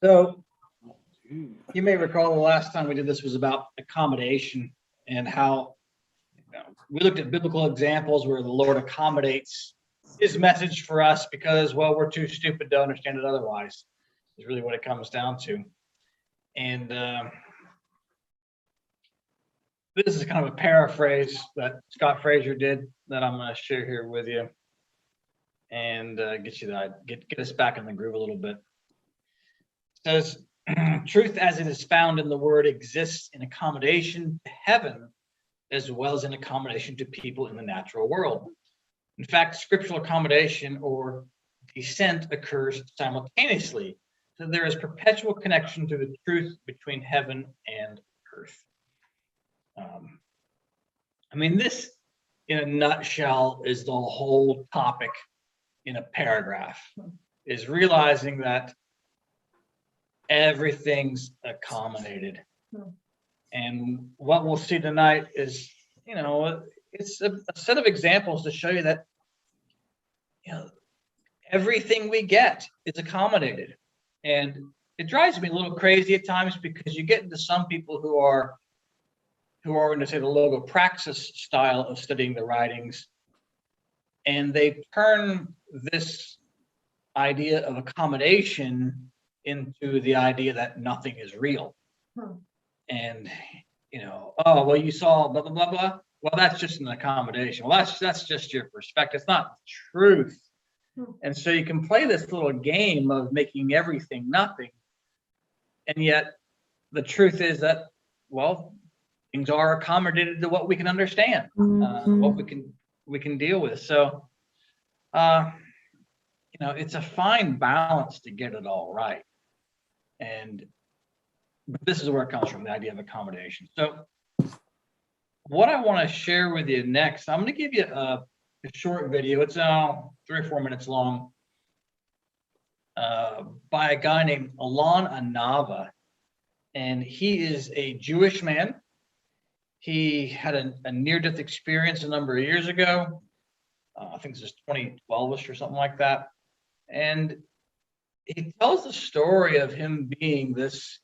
So you may recall the last time we did this was about accommodation and how we looked at biblical examples where the Lord accommodates his message for us because, well, we're too stupid to understand it otherwise, is really what it comes down to. And this is kind of a paraphrase that Scott Fraser did that I'm going to share here with you and get us back in the groove a little bit. It says, truth as it is found in the word exists in accommodation to heaven as well as in accommodation to people in the natural world. In fact, scriptural accommodation or descent occurs simultaneously. So there is perpetual connection to the truth between heaven and earth. I mean, this in a nutshell is the whole topic in a paragraph, is realizing that everything's accommodated. And what we'll see tonight is, it's a set of examples to show you that, everything we get is accommodated. And it drives me a little crazy at times because you get into some people who are going to say the logopraxis style of studying the writings, and they turn this idea of accommodation into the idea that nothing is real. And, oh, well, you saw blah, blah, blah, blah. Well, that's just an accommodation. Well, that's just your perspective. It's not truth. And so you can play this little game of making everything nothing. And yet the truth is that, well, things are accommodated to what we can understand, what we can deal with. So, it's a fine balance to get it all right. And this is where it comes from, the idea of accommodation. So what I want to share with you next, I'm going to give you a short video. It's 3 or 4 minutes long, by a guy named Alon Anava. And he is a Jewish man. He had a near-death experience a number of years ago. I think this is 2012-ish or something like that. And he tells the story of him being this,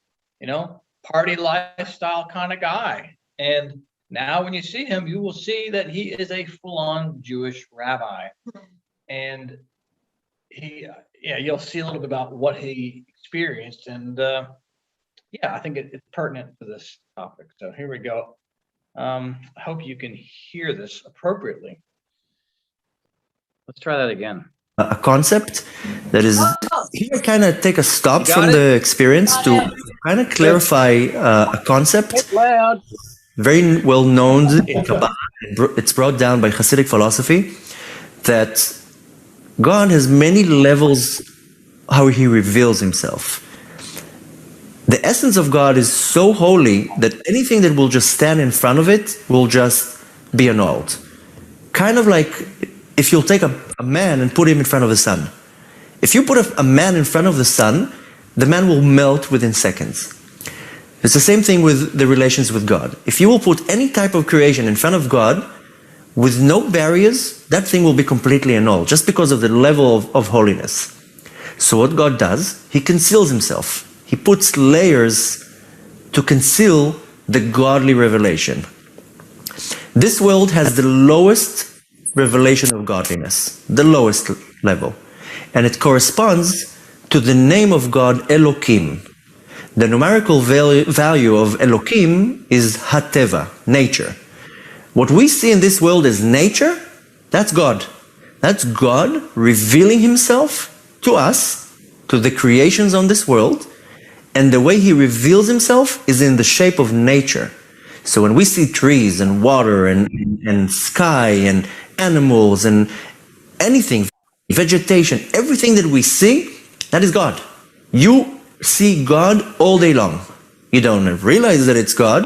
party lifestyle kind of guy. And now when you see him, you will see that he is a full-on Jewish rabbi. And you'll see a little bit about what he experienced. And I think it's pertinent to this topic. So here we go. I hope you can hear this appropriately. Let's try that again. A concept that is here kind of take a stop from the experience to kind of clarify a concept very well known in Kabbalah. It's brought down by Hasidic philosophy that God has many levels how he reveals himself. The essence of God is so holy that anything that will just stand in front of it will just be annulled. Kind of like if you'll take a man and put him in front of the sun. If you put a man in front of the sun, the man will melt within seconds. It's the same thing with the relations with God. If you will put any type of creation in front of God with no barriers, that thing will be completely annulled just because of the level of holiness. So what God does, he conceals himself. He puts layers to conceal the godly revelation. This world has the lowest revelation of godliness, the lowest level. And it corresponds to the name of God, Elokim. The numerical value of Elokim is Hateva, nature. What we see in this world as nature, that's God. That's God revealing himself to us, to the creations on this world. And the way he reveals himself is in the shape of nature. So when we see trees and water and sky and animals and anything, vegetation, everything that we see, that is God. You see God all day long. You don't realize that it's God.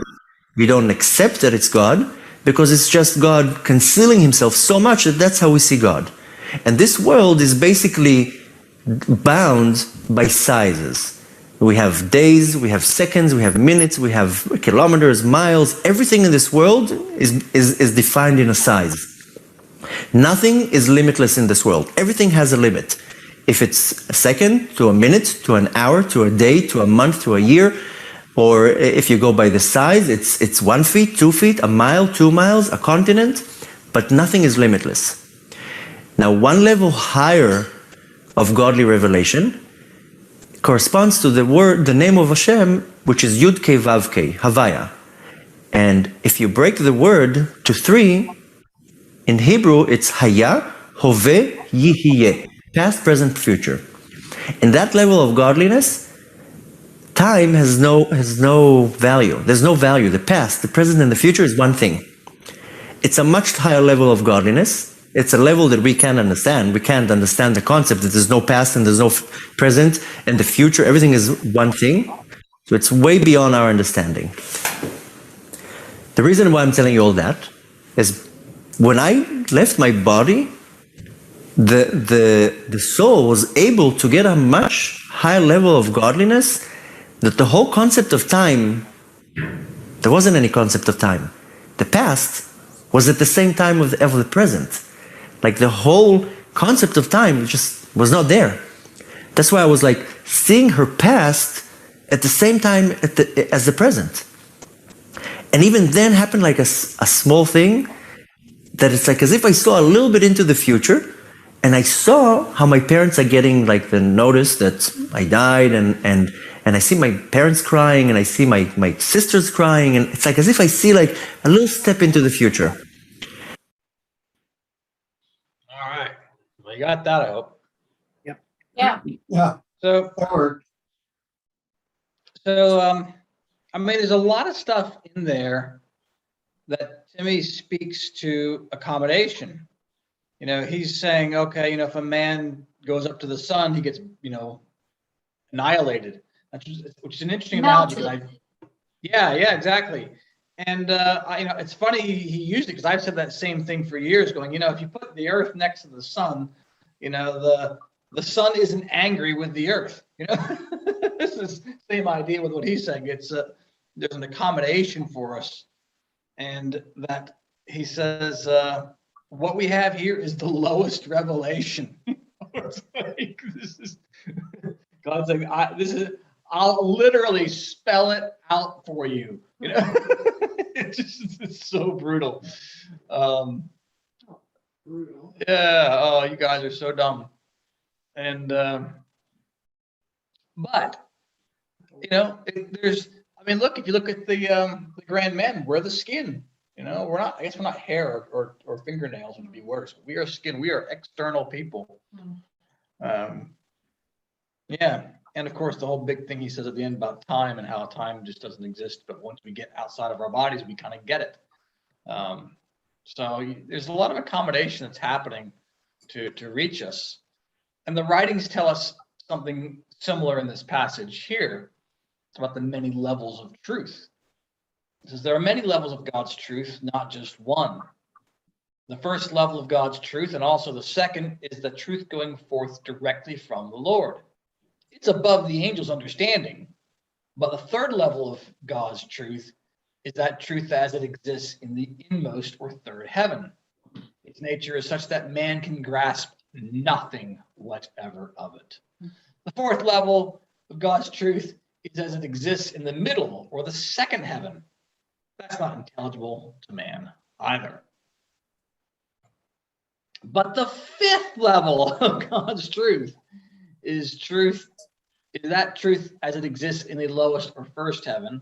You don't accept that it's God because it's just God concealing himself so much that that's how we see God. And this world is basically bound by sizes. We have days, we have seconds, we have minutes, we have kilometers, miles. Everything in this world is defined in a size. Nothing is limitless in this world. Everything has a limit. if it's a second to a minute to an hour to a day to a month to a year, or if you go by the size, it's 1 feet, 2 feet, a mile, 2 miles, a continent, but nothing is limitless. Now, one level higher of godly revelation corresponds to the word, the name of Hashem, which is Yud Kei Vav Kei, Havaya. And if you break the word to 3, in Hebrew it's Haya, Hove, Yihiyeh, past, present, future. In that level of godliness, time has no value. There's no value. The past, the present, and the future is one thing. It's a much higher level of godliness. It's a level that we can't understand. We can't understand the concept that there's no past and there's no present and the future. Everything is one thing. So it's way beyond our understanding. The reason why I'm telling you all that is when I left my body, the soul was able to get a much higher level of godliness that the whole concept of time, there wasn't any concept of time. The past was at the same time of the present. Like the whole concept of time just was not there. That's why I was like seeing her past at the same time as the present. And even then happened like a small thing that it's like as if I saw a little bit into the future, and I saw how my parents are getting like the notice that I died, and I see my parents crying, and I see my sisters crying, and it's like as if I see like a little step into the future. All right. Well, you got that, I hope. Yep. Yeah. Yeah, So, that worked. I mean, there's a lot of stuff in there that Timmy speaks to accommodation. You know, he's saying, okay, you know, if a man goes up to the sun, he gets, you know, annihilated, which is an interesting analogy. Yeah, exactly. And, you know, it's funny he used it because I've said that same thing for years going, you know, if you put the earth next to the sun, you know, the sun isn't angry with the earth, you know. This is the same idea with what he's saying. It's there's an accommodation for us, and that he says what we have here is the lowest revelation. It's like, this is God's like, I'll literally spell it out for you. You know, it's so brutal. Brutal. Yeah. Oh, you guys are so dumb. And but you know, I mean, look, if you look at the grand men, we're the skin. You know, we're not. I guess we're not hair or fingernails. Would be worse. We are skin. We are external people. Yeah, and of course, the whole big thing he says at the end about time and how time just doesn't exist. But once we get outside of our bodies, we kind of get it. So there's a lot of accommodation that's happening to reach us, and the writings tell us something similar in this passage here. It's about the many levels of truth. It says there are many levels of God's truth, not just one. The first level of God's truth, and also the second, is the truth going forth directly from the Lord. It's above the angel's understanding. But the third level of God's truth is that truth as it exists in the inmost or third heaven. Its nature is such that man can grasp nothing whatever of it. The fourth level of God's truth is as it exists in the middle or the second heaven. That's not intelligible to man either. But the fifth level of God's truth is that truth as it exists in the lowest or first heaven.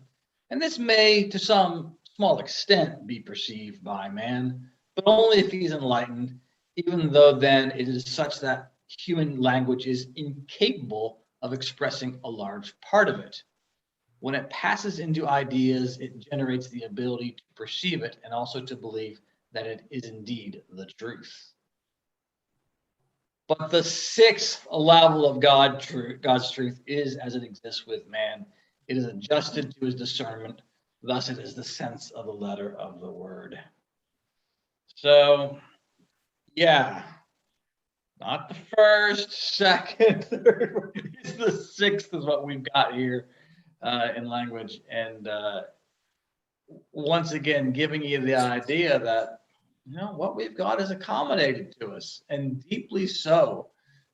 And this may, to some small extent, be perceived by man, but only if he's enlightened, even though then it is such that human language is incapable of expressing a large part of it. When it passes into ideas, it generates the ability to perceive it and also to believe that it is indeed the truth. But the sixth level of God's truth is as it exists with man. It is adjusted to his discernment. Thus, it is the sense of the letter of the word. So, yeah, not the first, second, third. It's the sixth is what we've got here in language. And once again, giving you the idea that, you know, what we've got is accommodated to us, and deeply so.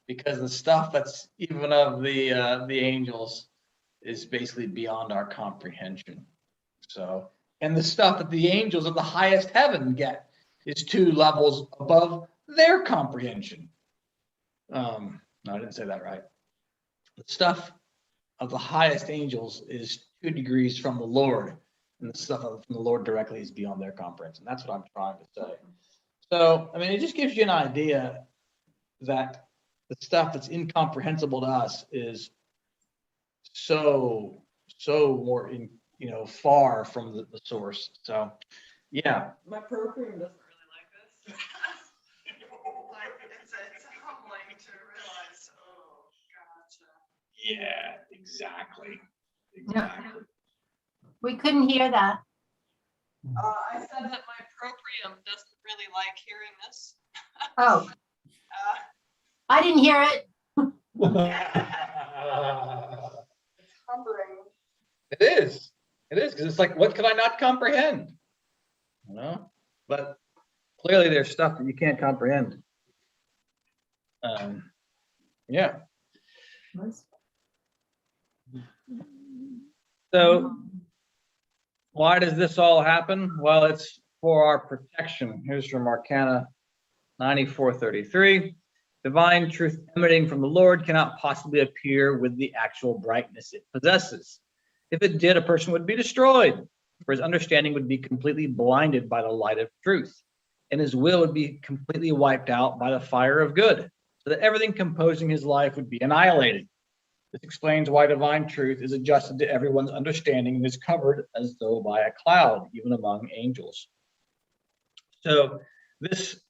because the stuff that's even of the angels is basically beyond our comprehension. So, and the stuff that the angels of the highest heaven get is 2 levels above their comprehension. No, I didn't say that right. The stuff of the highest angels is 2 degrees from the Lord, and the stuff from the Lord directly is beyond their comprehension. That's what I'm trying to say. So, I mean, it just gives you an idea that the stuff that's incomprehensible to us is so more far from the source. So, yeah. My program doesn't really like this. Like it's humbling to realize, oh, gotcha. Yeah, exactly. We couldn't hear that. I said that my program doesn't really like hearing this. Oh, I didn't hear it. It's humbling. It is because it's like, what could I not comprehend? But clearly there's stuff that you can't comprehend. Yeah. So why does this all happen? Well, it's for our protection. Here's from Arcana 94:33. Divine truth emanating from the Lord cannot possibly appear with the actual brightness it possesses. If it did, a person would be destroyed, for his understanding would be completely blinded by the light of truth, and his will would be completely wiped out by the fire of good, so that everything composing his life would be annihilated. This explains why divine truth is adjusted to everyone's understanding and is covered as though by a cloud, even among angels. So this,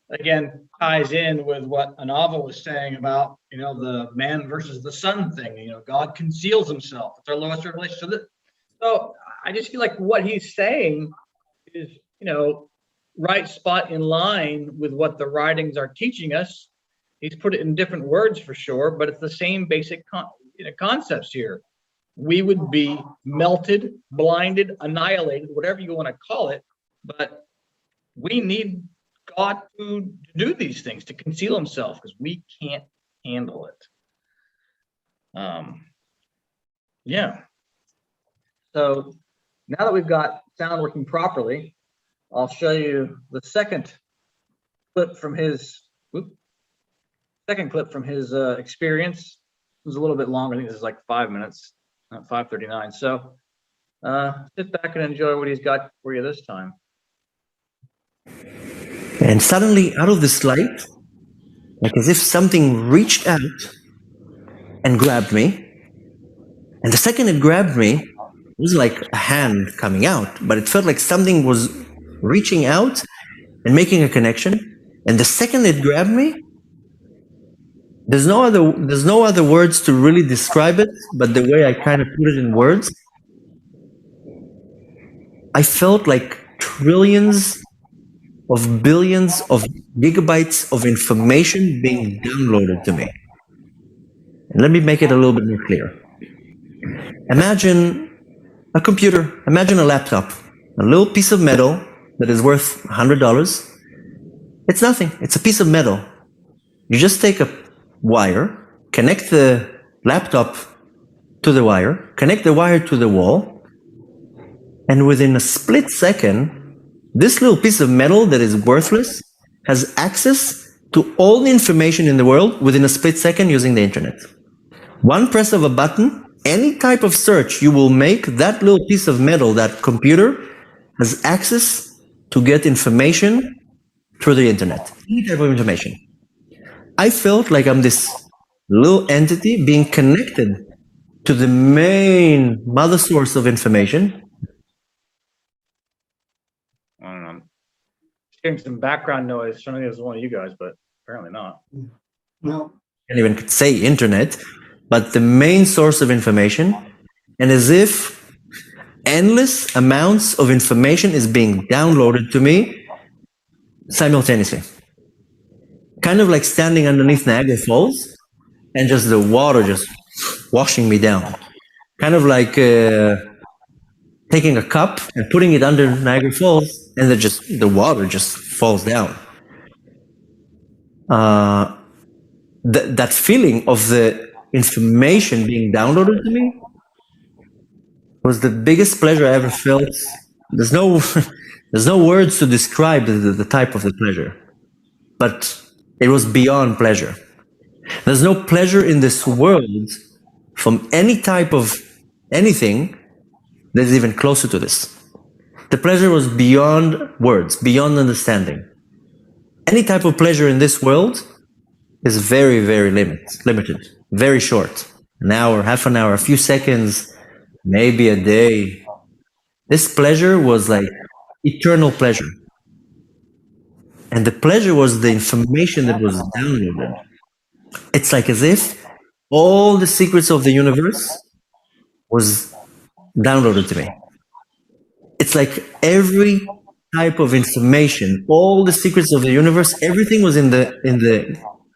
again, ties in with what Anava was saying about, the man versus the sun thing. God conceals himself. It's our lowest revelation. So I just feel like what he's saying is, right spot in line with what the writings are teaching us. He's put it in different words for sure, but it's the same basic concepts here. We would be melted, blinded, annihilated, whatever you want to call it, but we need God to do these things, to conceal himself, because we can't handle it. Yeah. So now that we've got sound working properly, I'll show you the second clip from his experience. It was a little bit longer. I think this is like 5 minutes, 5:39. So sit back and enjoy what he's got for you this time. And suddenly, out of this light, like as if something reached out and grabbed me. And the second it grabbed me, it was like a hand coming out, but it felt like something was reaching out and making a connection. And the second it grabbed me, there's no other words to really describe it, but the way I kind of put it in words, I felt like trillions of billions of gigabytes of information being downloaded to me. And let me make it a little bit more clear. Imagine a computer, imagine a laptop, a little piece of metal that is worth $100. It's nothing, it's a piece of metal. You just take a wire, connect the laptop to the wire, connect the wire to the wall, and within a split second, this little piece of metal that is worthless has access to all the information in the world within a split second using the internet. One press of a button, any type of search you will make, that little piece of metal, that computer, has access to get information through the internet. Any type of information. I felt like I'm this little entity being connected to the main mother source of information. I don't know. I'm hearing some background noise. Something is one of you guys, but apparently not. No. Can't even say internet, but the main source of information, and as if endless amounts of information is being downloaded to me simultaneously. Kind of like standing underneath Niagara Falls and just the water just washing me down. Kind of like taking a cup and putting it under Niagara Falls, and then the water just falls down. that feeling of the information being downloaded to me was the biggest pleasure I ever felt. There's no, there's no words to describe the type of the pleasure, but it was beyond pleasure. There's no pleasure in this world from any type of anything that is even closer to this. The pleasure was beyond words, beyond understanding. Any type of pleasure in this world is very, very limited, very short. An hour, half an hour, a few seconds, maybe a day. This pleasure was like eternal pleasure. And the pleasure was the information that was downloaded. It's like as if all the secrets of the universe was downloaded to me. It's like every type of information, all the secrets of the universe, everything was in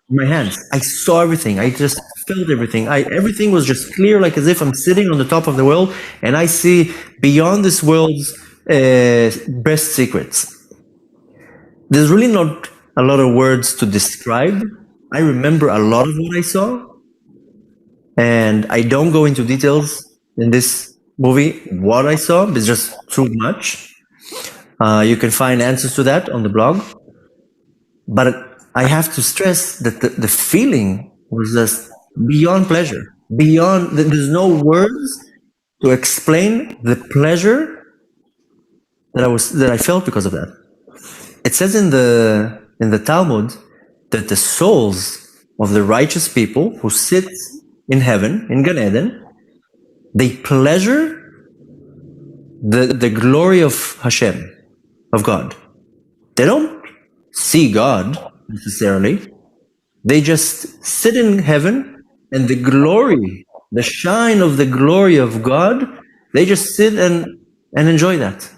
my hands. I saw everything. I just felt everything. Everything was just clear, like as if I'm sitting on the top of the world and I see beyond this world's best secrets. There's really not a lot of words to describe. I remember a lot of what I saw, and I don't go into details in this movie what I saw. It's just too much. You can find answers to that on the blog. But I have to stress that the feeling was just beyond pleasure. Beyond, there's no words to explain the pleasure that I felt because of that. It says in the Talmud that the souls of the righteous people who sit in heaven, in Gan Eden, they pleasure the glory of Hashem, of God. They don't see God necessarily. They just sit in heaven, and the glory, the shine of the glory of God, they just sit and enjoy that.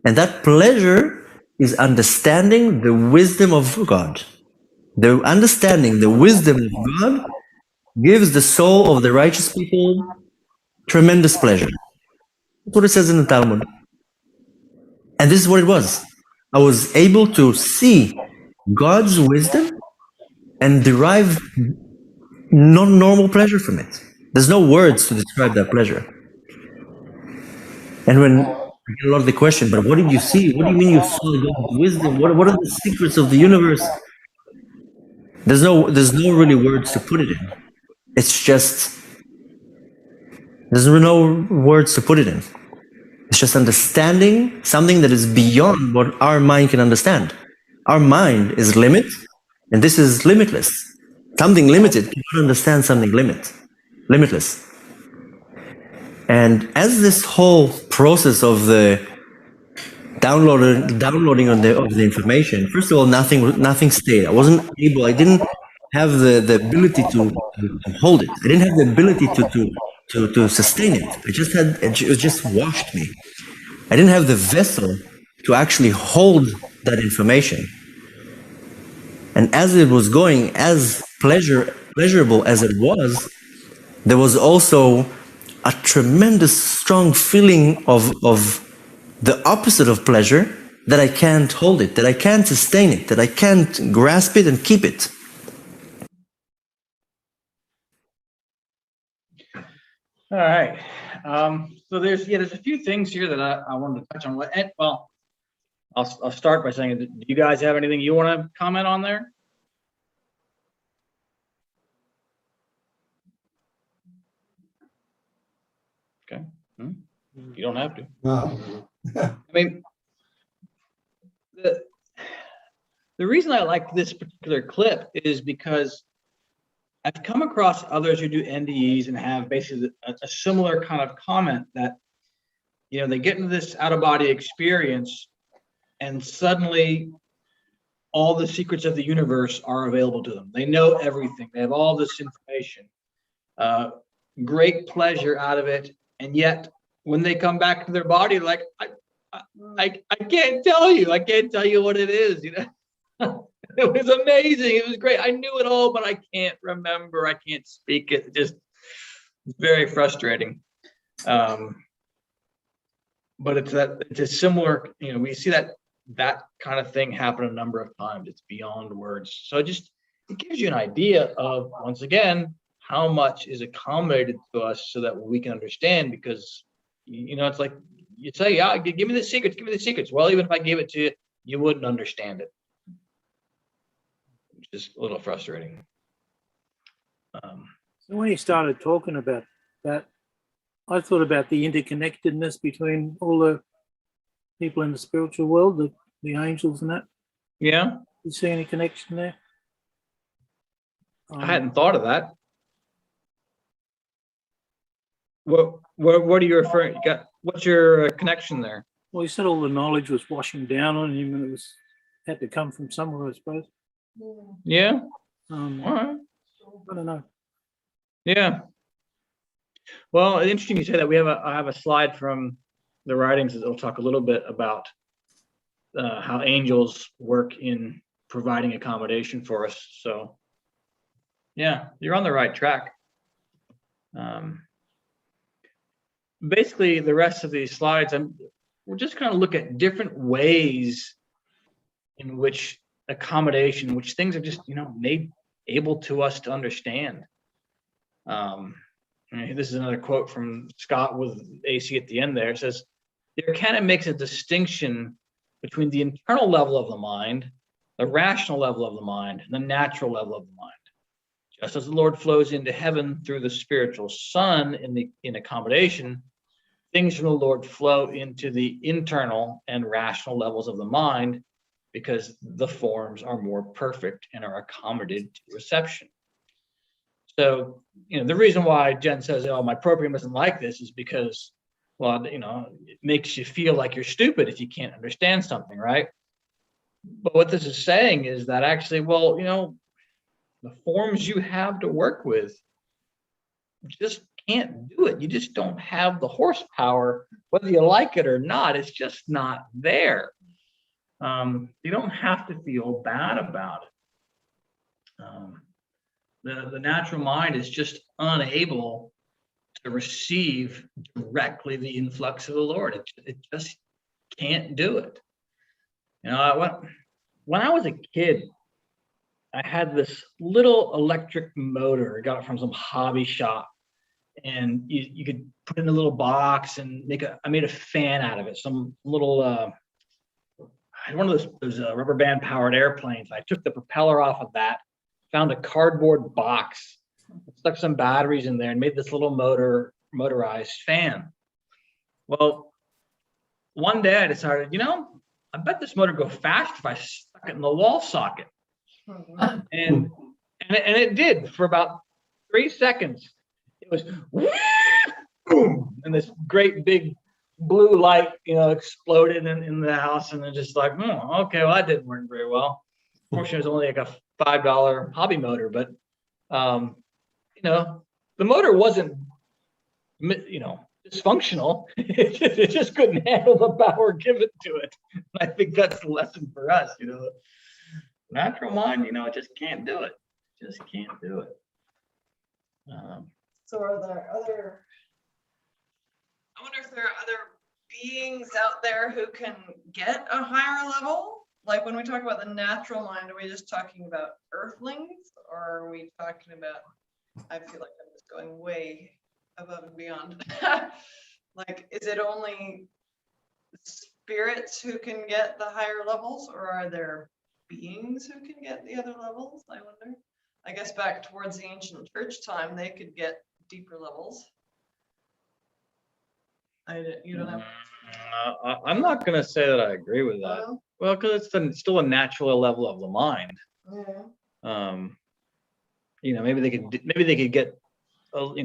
And that pleasure is understanding the wisdom of God. The understanding the wisdom of God gives the soul of the righteous people tremendous pleasure. That's what it says in the Talmud. And this is what it was. I was able to see God's wisdom and derive non-normal pleasure from it. There's no words to describe that pleasure. And when I get a lot of the question, but what did you see? What do you mean you saw God's wisdom? What are the secrets of the universe? There's no really words to put it in. It's just, there's no words to put it in. It's just understanding something that is beyond what our mind can understand. Our mind is limited, and this is limitless. Something limited cannot understand something limitless. And as this whole process of the downloading of the information, first of all, nothing stayed. I didn't have the ability to hold it. I didn't have the ability to sustain it. It just washed me. I didn't have the vessel to actually hold that information. And as it was going, as pleasurable as it was, there was also a tremendous strong feeling of the opposite of pleasure, that I can't hold it, that I can't sustain it, that I can't grasp it and keep it. All right. So there's a few things here that I wanted to touch on. Well, I'll start by saying, do you guys have anything you want to comment on there? Okay. You don't have to. I mean, the reason I like this particular clip is because I've come across others who do NDEs and have basically a similar kind of comment that, they get into this out-of-body experience and suddenly all the secrets of the universe are available to them. They know everything. They have all this information. Great pleasure out of it. And yet when they come back to their body, like, I can't tell you. I can't tell you what it is, It was amazing. It was great. I knew it all, but I can't remember. I can't speak it. Just very frustrating. But it's a similar, we see that kind of thing happen a number of times. It's beyond words. So just it gives you an idea of, once again, how much is accommodated to us so that we can understand, because, it's like you say, yeah, give me the secrets, give me the secrets. Well, even if I gave it to you, you wouldn't understand it. Which is a little frustrating. So when you started talking about that, I thought about the interconnectedness between all the people in the spiritual world, the angels and that. Yeah, You see any connection there? I hadn't thought of that. What are you referring? What's your connection there? Well, you said all the knowledge was washing down on him, and it had to come from somewhere, I suppose. Yeah. All right. I don't know. Yeah. Well, it's interesting you say that. I have a slide from the writings that will talk a little bit about how angels work in providing accommodation for us. So, yeah, you're on the right track. Basically, the rest of these slides, we're just going to look at different ways in which accommodation, which things are just, made able to us to understand. This is another quote from Scott with AC at the end there. It says, there kind of makes a distinction between the internal level of the mind, the rational level of the mind, and the natural level of the mind. Just as the Lord flows into heaven through the spiritual Son in accommodation, things from the Lord flow into the internal and rational levels of the mind, because the forms are more perfect and are accommodated to reception. So, the reason why Jen says, oh, my program isn't like this is because, well, it makes you feel like you're stupid if you can't understand something, right? But what this is saying is that actually, well, the forms you have to work with just can't do it. You just don't have the horsepower, whether you like it or not. It's just not there. You don't have to feel bad about it. The natural mind is just unable to receive directly the influx of the Lord. It just can't do it. When I was a kid, I had this little electric motor. I got it from some hobby shop, and you could put it in a little box and I made a fan out of it. Some little one of those rubber band powered airplanes. I took the propeller off of that, found a cardboard box, stuck some batteries in there, and made this little motorized fan. Well, one day I decided, I bet this motor go fast if I stuck it in the wall socket. And it did for about 3 seconds. It was boom, and this great big blue light, exploded in the house, and then just like, okay, well, that didn't work very well. Fortunately, it was only like a $5 hobby motor, but the motor wasn't, dysfunctional. It just couldn't handle the power given to it. And I think that's the lesson for us. Natural mind, it just can't do it. Just can't do it. So are there other, I wonder if there are other beings out there who can get a higher level? Like when we talk about the natural mind, are we just talking about earthlings, or are we talking about, I feel like I'm just going way above and beyond. Like, is it only spirits who can get the higher levels, or are there beings who can get the other levels? I wonder. I guess back towards the ancient church time, they could get deeper levels. You don't have. I'm not going to say that I agree with that. Well, because it's still a natural level of the mind. Yeah. Maybe they could get,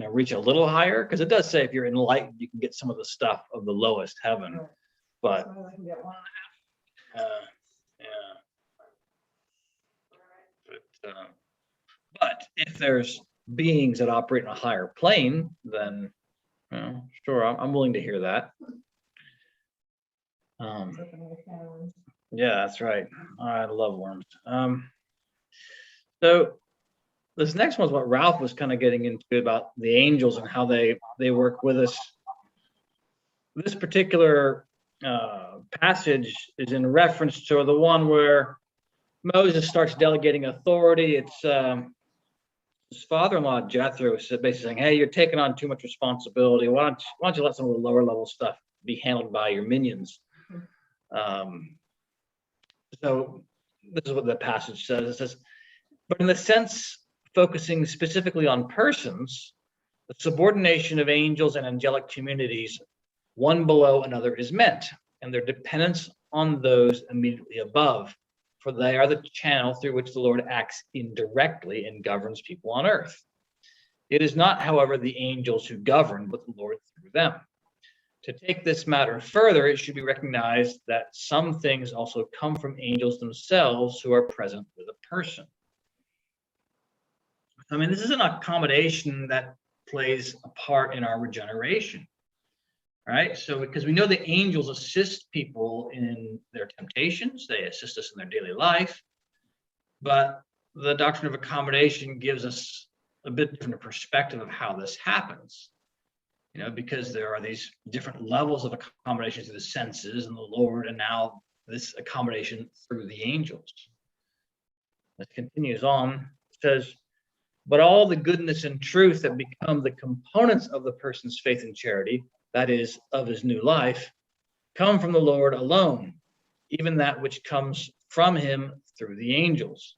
reach a little higher, because it does say if you're enlightened, you can get some of the stuff of the lowest heaven. Right. But So they can get 1.5. Yeah. But if there's beings that operate in a higher plane, then sure, I'm willing to hear that. Yeah, that's right. I love worms. So this next one's what Ralph was kind of getting into about the angels and how they work with us. This particular passage is in reference to the one where Moses starts delegating authority. It's his father-in-law Jethro said, basically saying, "Hey, you're taking on too much responsibility. Why don't you let some of the lower level stuff be handled by your minions?" So this is what the passage says. It says, "But in the sense focusing specifically on persons, the subordination of angels and angelic communities, one below another, is meant, and their dependence on those immediately above, for they are the channel through which the Lord acts indirectly and governs people on earth. It is not, however, the angels who govern, but the Lord through them. To take this matter further, it should be recognized that some things also come from angels themselves who are present with a person." I mean, this is an accommodation that plays a part in our regeneration, right? So because we know the angels assist people in their temptations, they assist us in their daily life, but the doctrine of accommodation gives us a bit different perspective of how this happens, because there are these different levels of accommodation through the senses and the Lord, and now this accommodation through the angels. It continues on. It says, "But all the goodness and truth that become the components of the person's faith and charity, that is, of his new life, come from the Lord alone, even that which comes from him through the angels.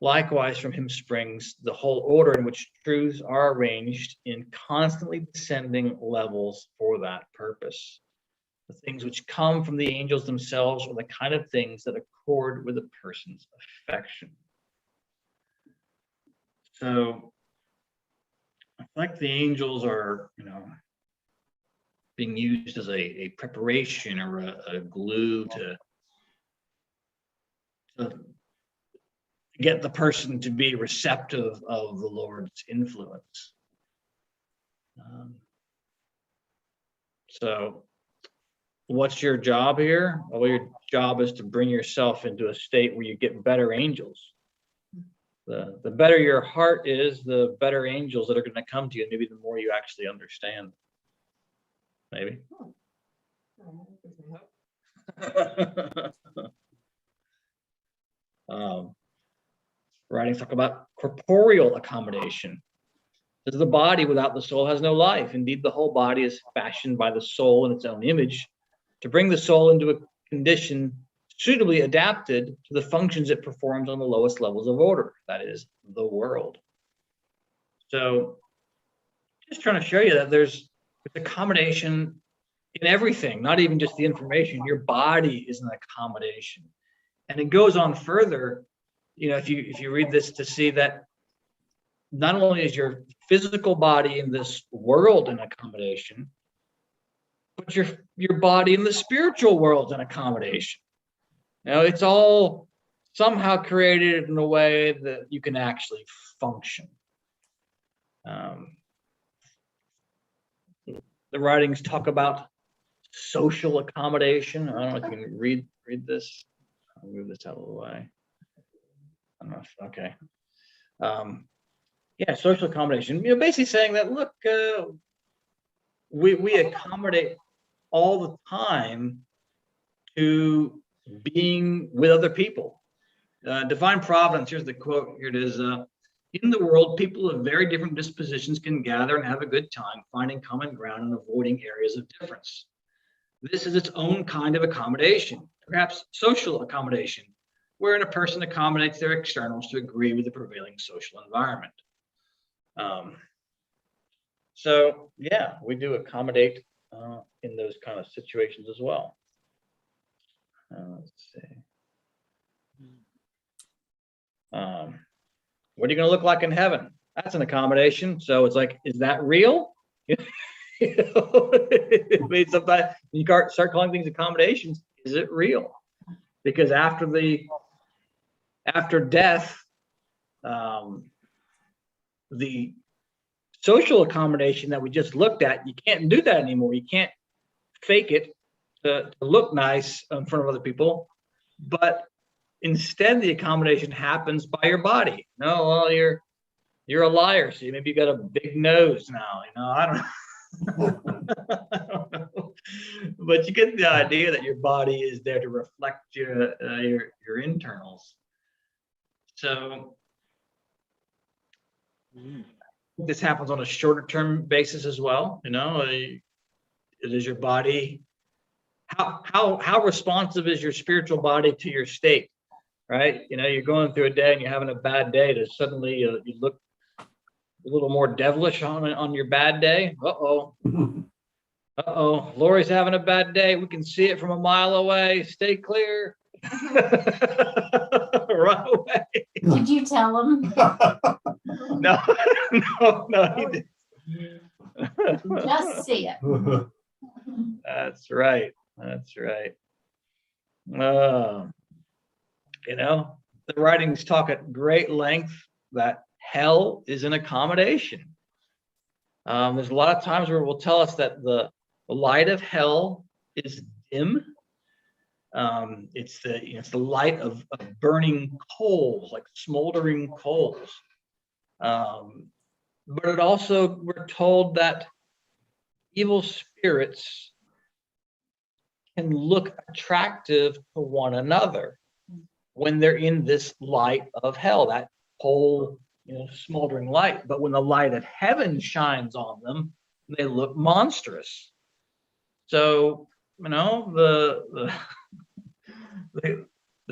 Likewise, from him springs the whole order in which truths are arranged in constantly descending levels for that purpose. The things which come from the angels themselves are the kind of things that accord with a person's affection." So I like the angels are, being used as a preparation or a glue to get the person to be receptive of the Lord's influence. So what's your job here? Well, your job is to bring yourself into a state where you get better angels. The better your heart is, the better angels that are going to come to you, and maybe the more you actually understand. Maybe. Writings talk about corporeal accommodation. As the body without the soul has no life. Indeed, the whole body is fashioned by the soul in its own image to bring the soul into a condition suitably adapted to the functions it performs on the lowest levels of order, that is, the world. So just trying to show you that there's accommodation in everything, not even just the information. Your body is an accommodation. And it goes on further, if you read this, to see that not only is your physical body in this world an accommodation, but your body in the spiritual world an accommodation. It's all somehow created in a way that you can actually function. The writings talk about social accommodation. I don't know if you can read this. I'll move this out of the way. I don't know if, okay. Yeah, social accommodation. Basically saying that, look, we accommodate all the time to being with other people. Divine providence, here's the quote, here it is. In the world, people of very different dispositions can gather and have a good time, finding common ground and avoiding areas of difference. This is its own kind of accommodation, perhaps social accommodation, wherein a person accommodates their externals to agree with the prevailing social environment. So yeah, we do accommodate in those kind of situations as well. Let's see. What are you going to look like in heaven? That's an accommodation. So it's like, is that real? I mean, sometimes you start calling things accommodations. Is it real? Because after death, the social accommodation that we just looked at, you can't do that anymore. You can't fake it to look nice in front of other people, but instead the accommodation happens by your body. No, well, you're a liar, so maybe you got a big nose now. I don't know. I don't know. But you get the idea that your body is there to reflect your internals. So this happens on a shorter term basis as well. It is your body. How responsive is your spiritual body to your state, right? You're going through a day and you're having a bad day. To suddenly you look a little more devilish on your bad day. Lori's having a bad day. We can see it from a mile away. Stay clear. Run away. Did you tell him? No, he didn't. Just see it. That's right. The writings talk at great length that hell is an accommodation. There's a lot of times where it will tell us that the light of hell is dim. It's the light of burning coals, like smoldering coals. But it also, we're told that evil spirits can look attractive to one another when they're in this light of hell, that whole smoldering light. But when the light of heaven shines on them, they look monstrous. So the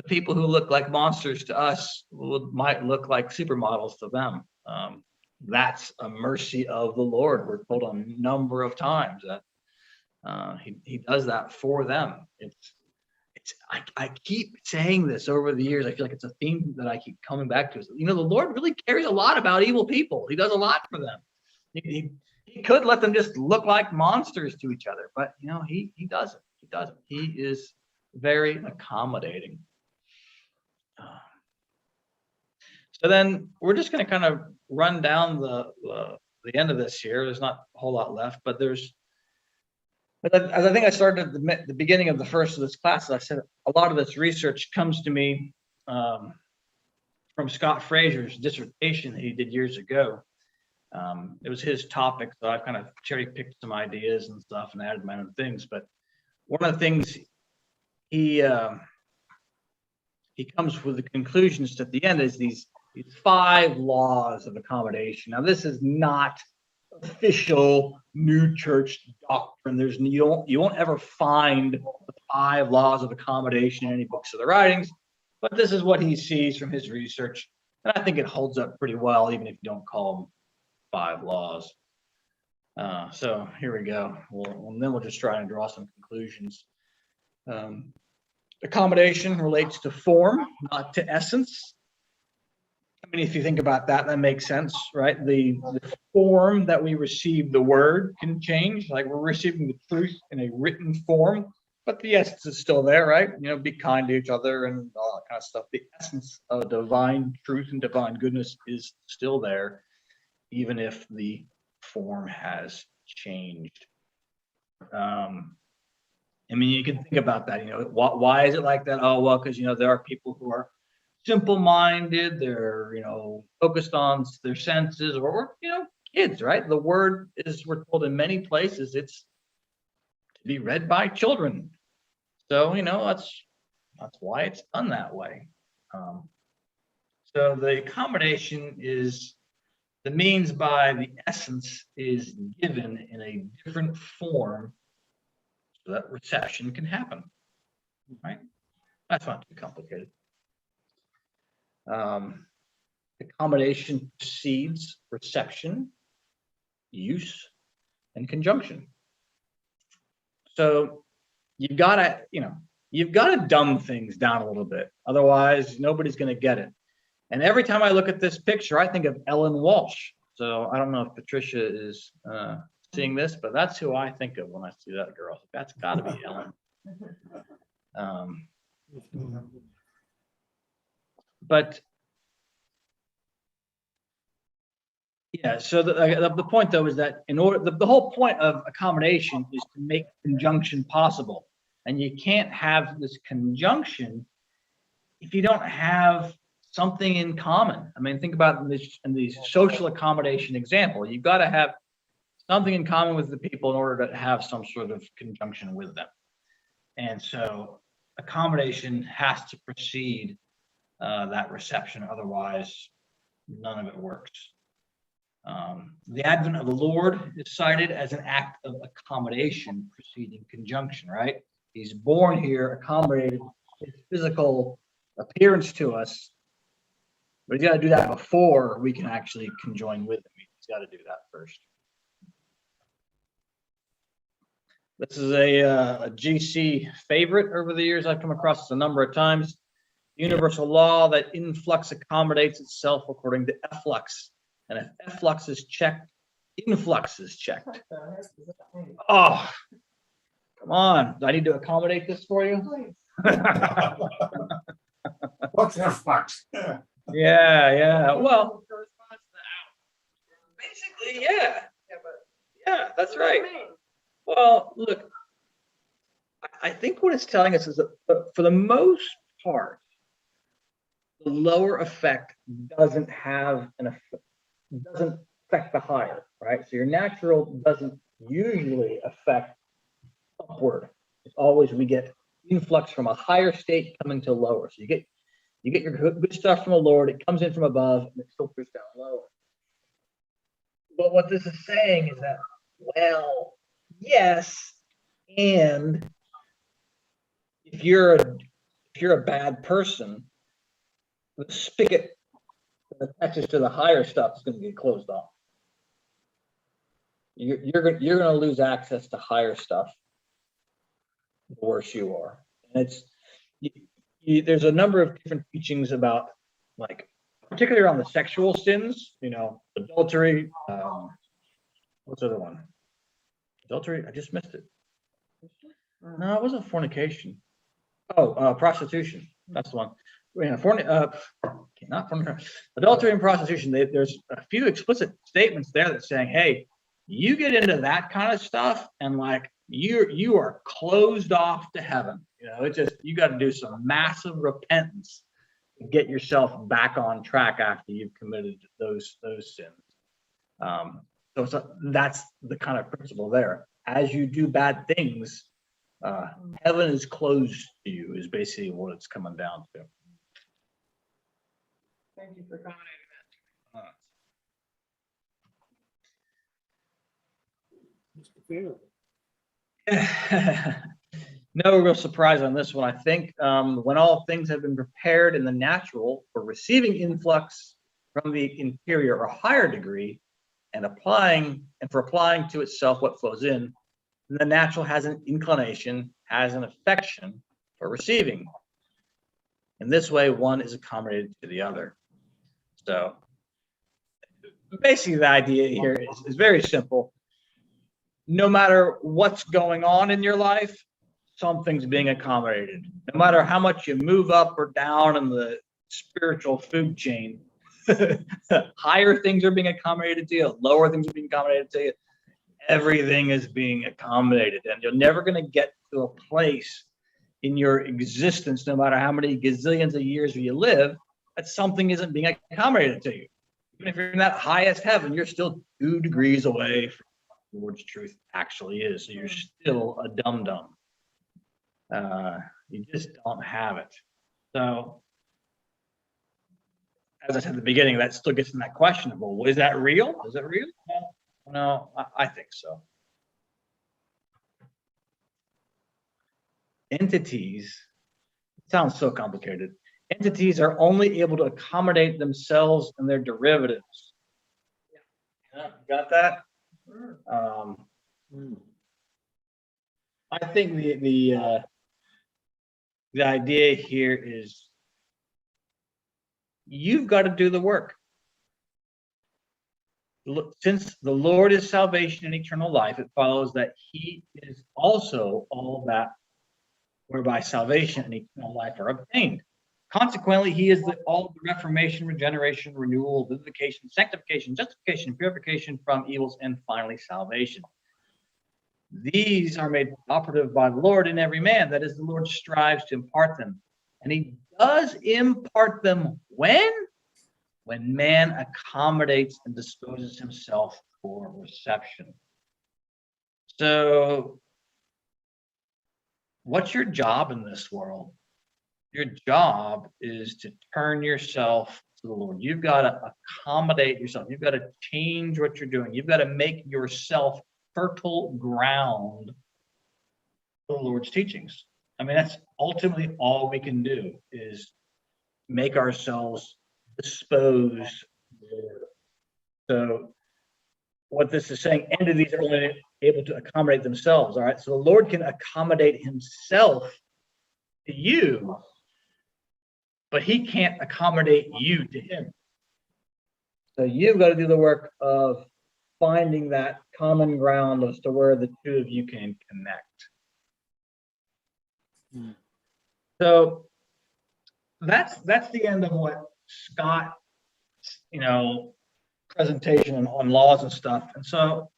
people who look like monsters to us might look like supermodels to them. That's a mercy of the Lord. We're told a number of times that he does that for them. I keep saying this over the years. I feel like it's a theme that I keep coming back to. The Lord really cares a lot about evil people. He does a lot for them. He could let them just look like monsters to each other, but he doesn't. He is very accommodating. So then we're just going to kind of run down the end of this here. There's not a whole lot left, but as I think I started at the beginning of the first of this class, I said a lot of this research comes to me from Scott Fraser's dissertation that he did years ago. It was his topic, so I've kind of cherry picked some ideas and stuff and added my own things. But one of the things he comes with the conclusions at the end is these 5 laws of accommodation. Now, this is not official new church doctrine. You won't ever find the 5 laws of accommodation in any books of the writings, but this is what he sees from his research, and I think it holds up pretty well, even if you don't call them 5 laws. So here we go. Then we'll just try and draw some conclusions. Accommodation relates to form, not to essence. I mean, if you think about that, that makes sense, right? The form that we receive the word can change. Like we're receiving the truth in a written form, but the essence is still there, right? Be kind to each other and all that kind of stuff. The essence of divine truth and divine goodness is still there, even if the form has changed. I mean, you can think about that. Why is it like that? Oh, well, because there are people who are simple-minded. They're focused on their senses, or kids, right? The word is, we're told in many places, it's to be read by children. So that's why it's done that way. So the accommodation is the means by the essence is given in a different form so that reception can happen, right? That's not too complicated. Accommodation precedes reception, use, and conjunction. So you've got to dumb things down a little bit. Otherwise, nobody's going to get it. And every time I look at this picture, I think of Ellen Walsh. So I don't know if Patricia is seeing this, but that's who I think of when I see that girl. That's got to be Ellen. But yeah, so the point though is that the whole point of accommodation is to make conjunction possible, and you can't have this conjunction if you don't have something in common. I mean, think about in the social accommodation example. You've got to have something in common with the people in order to have some sort of conjunction with them. And so accommodation has to precede that reception, otherwise none of it works. The advent of the Lord is cited as an act of accommodation preceding conjunction, right? He's born here, accommodated his physical appearance to us, but he's got to do that before we can actually conjoin with him. He's got to do that first. This is a GC favorite over the years. I've come across this a number of times. Universal law that influx accommodates itself according to efflux. And if efflux is checked, influx is checked. Oh, come on. Do I need to accommodate this for you? What's efflux? Yeah. Well, basically, yeah. Yeah, that's right. Well, look, I think what it's telling us is that for the most part, the lower effect doesn't have an effect, doesn't affect the higher, right? So your natural doesn't usually affect upward. It's always we get influx from a higher state coming to lower. So you get your good stuff from the Lord, it comes in from above, and it filters down lower. But what this is saying is that, well, yes, and if you're a bad person, the spigot that attaches to the higher stuff is going to get closed off. You're going to lose access to higher stuff the worse you are. And it's there's a number of different teachings about, like, particularly around the sexual sins, adultery. What's the other one? Adultery. I just missed it. No, it wasn't fornication. Oh, prostitution. That's the one. Not fornication. Adultery and prostitution. There's a few explicit statements there that's saying, hey, you get into that kind of stuff, and like you are closed off to heaven. It's just, you got to do some massive repentance to get yourself back on track after you've committed those sins. So that's the kind of principle there. As you do bad things, heaven is closed to you, is basically what it's coming down to. Thank you for commenting Mr. Fairley. No real surprise on this one. I think when all things have been prepared in the natural for receiving influx from the interior or higher degree, and for applying to itself what flows in, then the natural has an inclination, has an affection for receiving. In this way, one is accommodated to the other. So basically the idea here is very simple. No matter what's going on in your life, something's being accommodated. No matter how much you move up or down in the spiritual food chain, higher things are being accommodated to you, lower things are being accommodated to you. Everything is being accommodated, and you're never going to get to a place in your existence, no matter how many gazillions of years you live, that something isn't being accommodated to you. Even if you're in that highest heaven, you're still 2 degrees away from the Lord's truth actually is. So you're still a dum-dum. You just don't have it. So, as I said at the beginning, that still gets in that question of, well, is that real? Is it real? No, I think so. Entities, it sounds so complicated. Entities are only able to accommodate themselves and their derivatives. Yeah, got that? I think the idea here is you've got to do the work. Since the Lord is salvation and eternal life, it follows that he is also all that whereby salvation and eternal life are obtained. Consequently, he is all the reformation, regeneration, renewal, vivification, sanctification, justification, purification from evils, and finally salvation. These are made operative by the Lord in every man. That is, the Lord strives to impart them. And he does impart them when man accommodates and disposes himself for reception. So what's your job in this world? Your job is to turn yourself to the Lord. You've got to accommodate yourself. You've got to change what you're doing. You've got to make yourself fertile ground for the Lord's teachings. I mean, that's ultimately all we can do is make ourselves disposed. So what this is saying, entities are only able to accommodate themselves. All right. So the Lord can accommodate himself to you, but he can't accommodate you to him. So you've got to do the work of finding that common ground as to where the two of you can connect. So that's the end of what Scott, presentation on laws and stuff. And so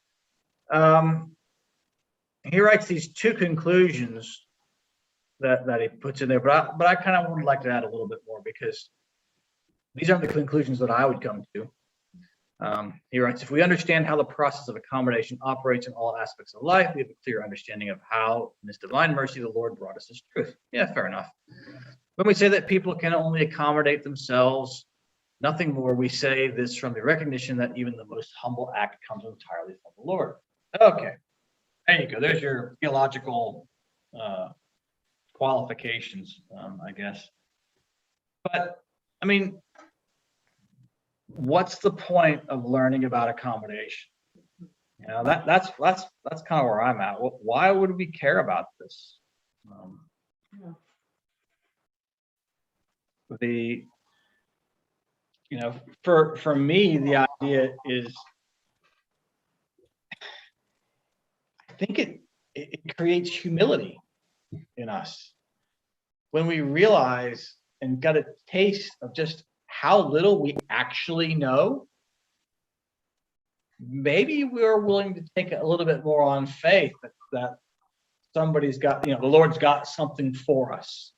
he writes these two conclusions that he puts in there, but I kind of would like to add a little bit more, because these aren't the conclusions that I would come to. He writes, if we understand how the process of accommodation operates in all aspects of life, we have a clear understanding of how, in his divine mercy, the Lord brought us this truth. Yeah, fair enough. When we say that people can only accommodate themselves, nothing more, we say this from the recognition that even the most humble act comes entirely from the Lord. Okay, there you go. There's your theological qualifications, I guess. But I mean, what's the point of learning about accommodation? That's kind of where I'm at. Why would we care about this? For me, the idea is, I think it creates humility in us when we realize and get a taste of just how little we actually know. Maybe we're willing to take a little bit more on faith that somebody's got, the Lord's got something for us.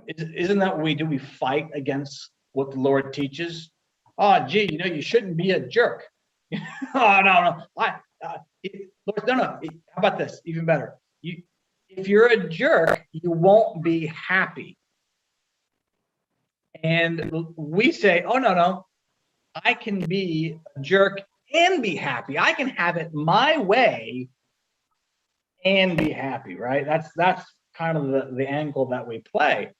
Isn't that what we do? We fight against what the Lord teaches. Oh, gee, you shouldn't be a jerk. Oh, no. Lord, no. How about this? Even better. If you're a jerk, you won't be happy. And we say, oh, no. I can be a jerk and be happy. I can have it my way and be happy, right? That's kind of the angle that we play.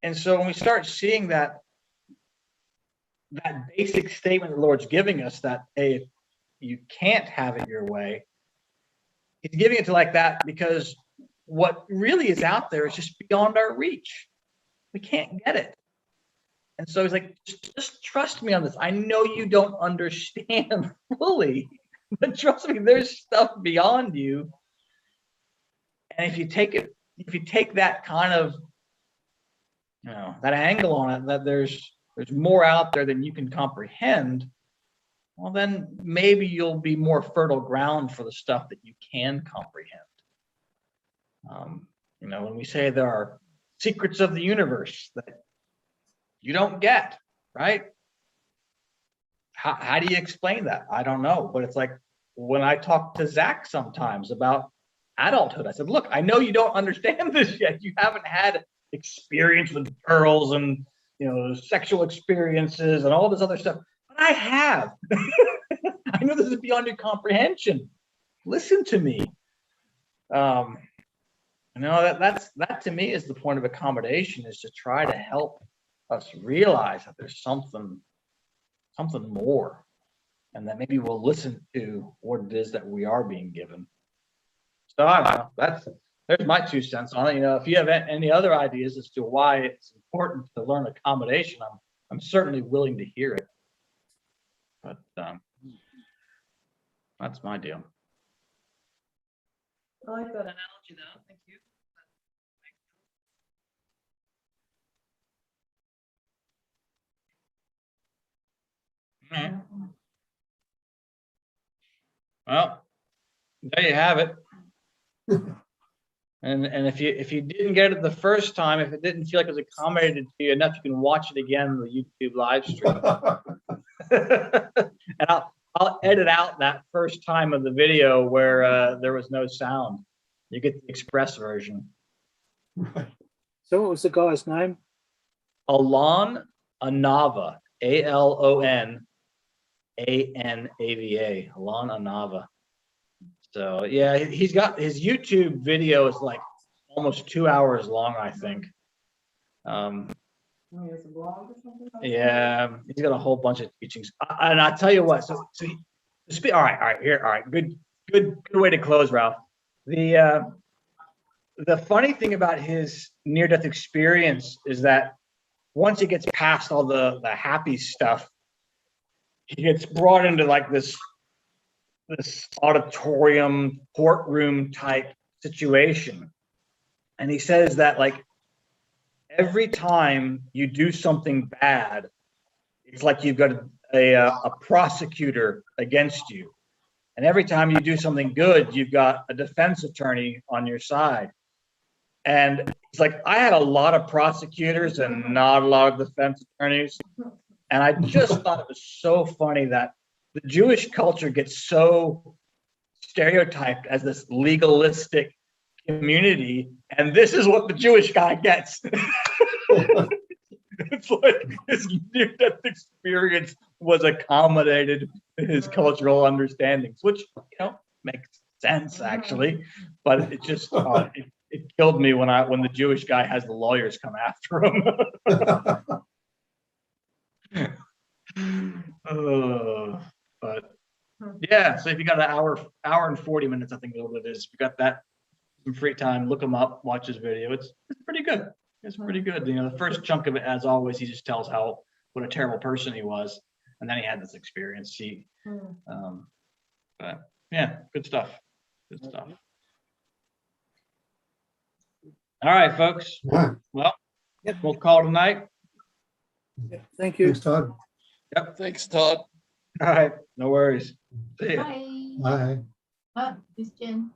And so when we start seeing that basic statement the Lord's giving us, that, hey, you can't have it your way, he's giving it to like that because what really is out there is just beyond our reach. We can't get it. And so he's like, just trust me on this. I know you don't understand fully, but trust me, there's stuff beyond you. And if you take that kind of, that angle on it, that there's more out there than you can comprehend, well, then maybe you'll be more fertile ground for the stuff that you can comprehend. When we say there are secrets of the universe that you don't get, right? How do you explain that? I don't know. But it's like when I talk to Zach sometimes about adulthood, I said, look, I know you don't understand this yet. You haven't had experience with girls and, sexual experiences and all this other stuff. But I have. I know this is beyond your comprehension. Listen to me. That to me is the point of accommodation, is to try to help us realize that there's something more, and that maybe we'll listen to what it is that we are being given. So I don't know. There's my 2 cents on it. If you have any other ideas as to why it's important to learn accommodation, I'm certainly willing to hear it. But that's my deal. I like that analogy though. Thank you. All right. Well, there you have it. And if you didn't get it the first time, if it didn't feel like it was accommodated to you enough, you can watch it again on the YouTube live stream. And I'll edit out that first time of the video where there was no sound. You get the express version. So what was the guy's name? Alon Anava, Alonanava, Alon Anava. So yeah, he's got his YouTube video is like almost 2 hours long, I think. He has a blog or something? Yeah, he's got a whole bunch of teachings, and I tell you what. So all right, here, all right, good way to close, Ralph. The funny thing about his near-death experience is that once he gets past all the happy stuff, he gets brought into like this auditorium, courtroom type situation, and he says that like every time you do something bad, it's like you've got a prosecutor against you. And every time you do something good, you've got a defense attorney on your side. And it's like, I had a lot of prosecutors and not a lot of defense attorneys. And I just thought it was so funny that the Jewish culture gets so stereotyped as this legalistic community, and this is what the Jewish guy gets. It's like his near-death experience was accommodated to his cultural understandings, which makes sense actually, but it just it killed me when the Jewish guy has the lawyers come after him. But yeah, so if you got an hour and 40 minutes, I think is what it is. If you got that some free time, look him up, watch his video. It's pretty good. It's pretty good. The first chunk of it, as always, he just tells what a terrible person he was, and then he had this experience. But yeah, good stuff. Good stuff. All right, folks. Well, we'll call it a night. Thank you. Thanks, Todd. Yep. Thanks, Todd. All right. No worries. See ya. Bye. Bye. Oh, this Jen.